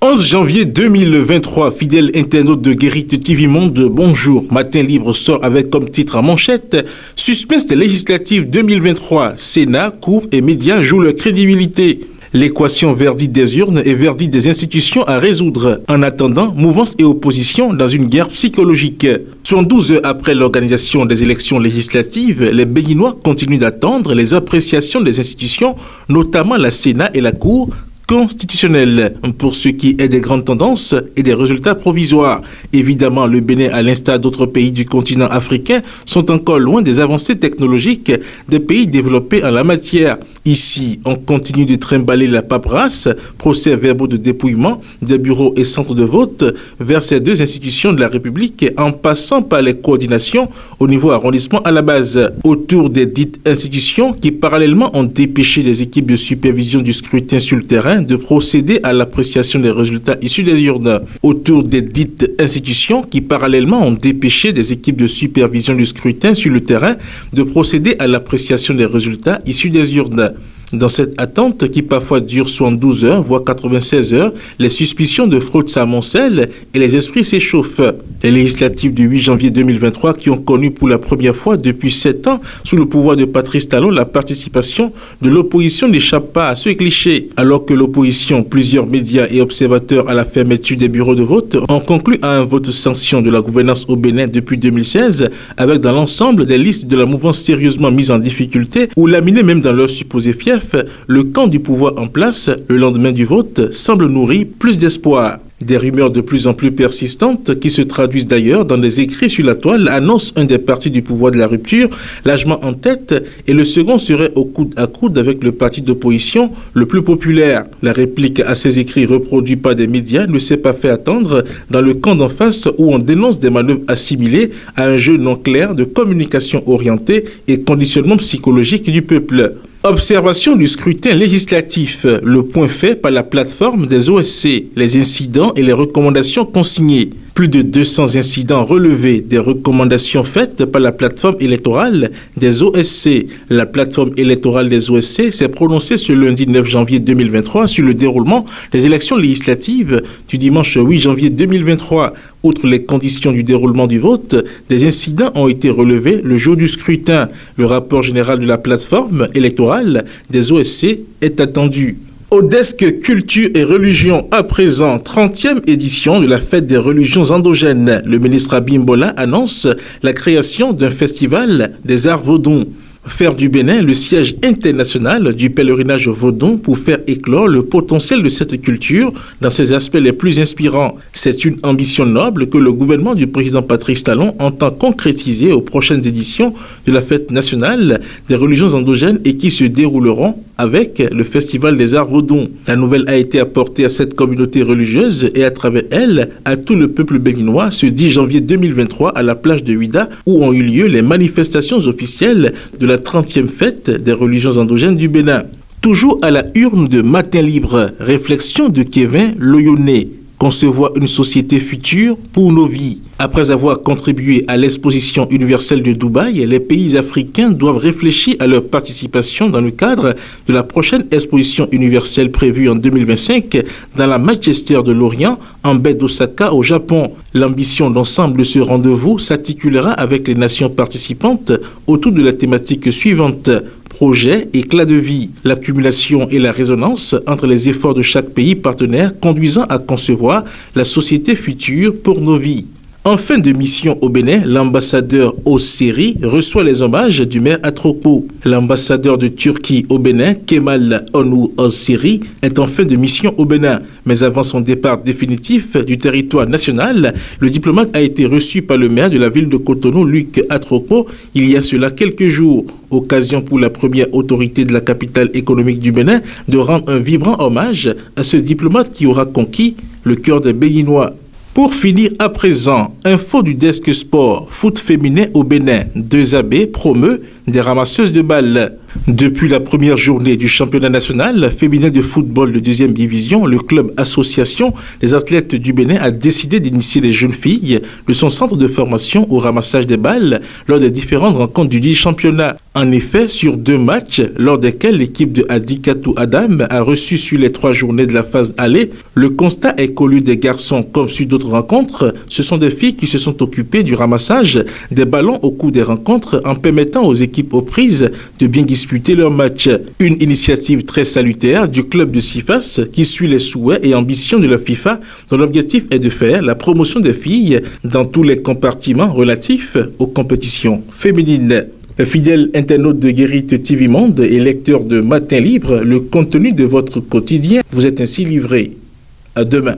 11 janvier 2023, fidèle internaute de Guérite TV Monde, bonjour. Matin Libre sort avec comme titre en manchette « Suspense des législatives 2023, Sénat, cours et médias jouent leur crédibilité ». L'équation verdict des urnes et verdict des institutions à résoudre. En attendant, mouvance et opposition dans une guerre psychologique. 72 heures après l'organisation des élections législatives, les Béninois continuent d'attendre les appréciations des institutions, notamment la Sénat et la Cour constitutionnelle, pour ce qui est des grandes tendances et des résultats provisoires. Évidemment, le Bénin, à l'instar d'autres pays du continent africain, sont encore loin des avancées technologiques des pays développés en la matière. Ici, on continue de trimballer la paperasse, procès-verbaux de dépouillement des bureaux et centres de vote vers ces deux institutions de la République en passant par les coordinations au niveau arrondissement à la base. Autour des dites institutions qui parallèlement ont dépêché les équipes de supervision du scrutin sur le terrain de procéder à l'appréciation des résultats issus des urnes. Autour des dites institutions qui parallèlement ont dépêché des équipes de supervision du scrutin sur le terrain de procéder à l'appréciation des résultats issus des urnes. Dans cette attente qui parfois dure 72 heures, voire 96 heures, les suspicions de fraude s'amoncellent et les esprits s'échauffent. Les législatives du 8 janvier 2023 qui ont connu pour la première fois depuis 7 ans, sous le pouvoir de Patrice Talon, la participation de l'opposition n'échappe pas à ce cliché. Alors que l'opposition, plusieurs médias et observateurs à la fermeture des bureaux de vote ont conclu à un vote sanction de la gouvernance au Bénin depuis 2016, avec dans l'ensemble des listes de la mouvance sérieusement mises en difficulté ou laminées même dans leur supposé fief, le camp du pouvoir en place, le lendemain du vote, semble nourrir plus d'espoir. Des rumeurs de plus en plus persistantes, qui se traduisent d'ailleurs dans des écrits sur la toile, annoncent un des partis du pouvoir de la rupture, largement en tête, et le second serait au coude à coude avec le parti d'opposition le plus populaire. La réplique à ces écrits reproduits par des médias ne s'est pas fait attendre dans le camp d'en face où on dénonce des manœuvres assimilées à un jeu non clair de communication orientée et conditionnement psychologique du peuple. Observation du scrutin législatif, le point fait par la plateforme des OSC, les incidents et les recommandations consignées. Plus de 200 incidents relevés, des recommandations faites par la plateforme électorale des OSC. La plateforme électorale des OSC s'est prononcée ce lundi 9 janvier 2023 sur le déroulement des élections législatives du dimanche 8 janvier 2023. Outre les conditions du déroulement du vote, des incidents ont été relevés le jour du scrutin. Le rapport général de la plateforme électorale des OSC est attendu. Au desk Culture et Religion, à présent, 30e édition de la fête des religions endogènes. Le ministre Abimbola annonce la création d'un festival des arts vaudons. Faire du Bénin le siège international du pèlerinage vaudon pour faire éclore le potentiel de cette culture dans ses aspects les plus inspirants. C'est une ambition noble que le gouvernement du président Patrice Talon entend concrétiser aux prochaines éditions de la fête nationale des religions endogènes et qui se dérouleront avec le Festival des Arts Vaudons. La nouvelle a été apportée à cette communauté religieuse et à travers elle à tout le peuple béninois ce 10 janvier 2023 à la plage de Ouida où ont eu lieu les manifestations officielles de la 30e fête des religions endogènes du Bénin. Toujours à la urne de Matin Libre, réflexion de Kevin Loyoné. Concevoir une société future pour nos vies. Après avoir contribué à l'exposition universelle de Dubaï, les pays africains doivent réfléchir à leur participation dans le cadre de la prochaine exposition universelle prévue en 2025 dans la Manchester de l'Orient, en baie d'Osaka au Japon. L'ambition d'ensemble de ce rendez-vous s'articulera avec les nations participantes autour de la thématique suivante. Projet, éclat de vie, l'accumulation et la résonance entre les efforts de chaque pays partenaire conduisant à concevoir la société future pour nos vies. En fin de mission au Bénin, l'ambassadeur Osseri reçoit les hommages du maire Atropo. L'ambassadeur de Turquie au Bénin, Kemal Onu Osseri, est en fin de mission au Bénin. Mais avant son départ définitif du territoire national, le diplomate a été reçu par le maire de la ville de Cotonou, Luc Atropo, il y a cela quelques jours. Occasion pour la première autorité de la capitale économique du Bénin de rendre un vibrant hommage à ce diplomate qui aura conquis le cœur des Béninois. Pour finir à présent, info du desk sport, foot féminin au Bénin. 2AB promeut des ramasseuses de balles. Depuis la première journée du championnat national féminin de football de 2e division, le club association des athlètes du Bénin a décidé d'initier les jeunes filles de son centre de formation au ramassage des balles lors des différentes rencontres du dit championnat. En effet, sur 2 matchs, lors desquels l'équipe de Adikatou Adam a reçu sur les 3 journées de la phase aller, le constat est qu'au lieu des garçons comme sur d'autres rencontres, ce sont des filles qui se sont occupées du ramassage des ballons au cours des rencontres en permettant aux équipes aux prises de bien disputer leur match. Une initiative très salutaire du club de CIFAS qui suit les souhaits et ambitions de la FIFA dont l'objectif est de faire la promotion des filles dans tous les compartiments relatifs aux compétitions féminines. Fidèle internaute de Guérite TV Monde et lecteur de Matin Libre, le contenu de votre quotidien vous est ainsi livré. À demain.